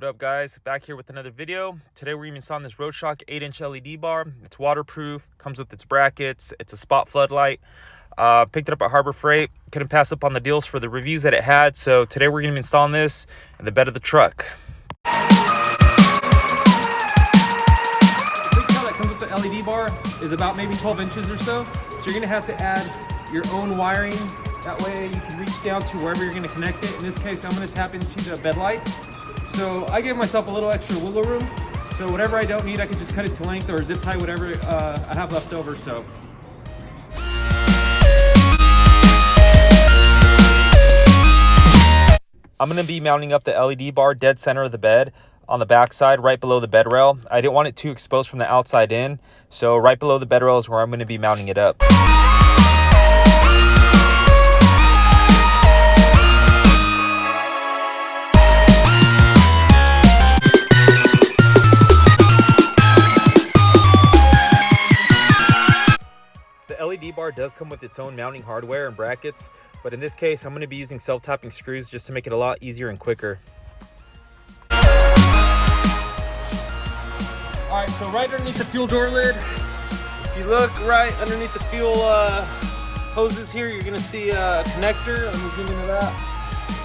up, guys? Back here with another video. Today we're installing this RoadShock 8-inch LED bar. It's waterproof, comes with its brackets, it's a spot floodlight. Picked it up at Harbor Freight. Couldn't pass up on the deals for the reviews that it had, so today we're going to be installing this in the bed of the truck. The big tail that comes with the LED bar is about maybe 12 inches or so. So you're going to have to add your own wiring. That way you can reach down to wherever you're going to connect it. In this case, I'm going to tap into the bed lights. So I gave myself a little extra wiggle room. So whatever I don't need, I can just cut it to length or zip tie whatever I have left over. So. I'm going to be mounting up the LED bar dead center of the bed on the back side, right below the bed rail. I didn't want it too exposed from the outside in, so right below the bed rail is where I'm going to be mounting it up. The LED bar does come with its own mounting hardware and brackets, but in this case I'm going to be using self-tapping screws just to make it a lot easier and quicker. Alright, so right underneath the fuel door lid, if you look right underneath the fuel hoses here, you're going to see a connector. Let me zoom into that.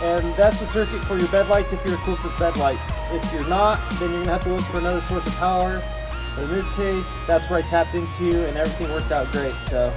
And that's the circuit for your bed lights if you're equipped with bed lights. If you're not, then you're going to have to look for another source of power. But in this case, that's where I tapped into and everything worked out great. So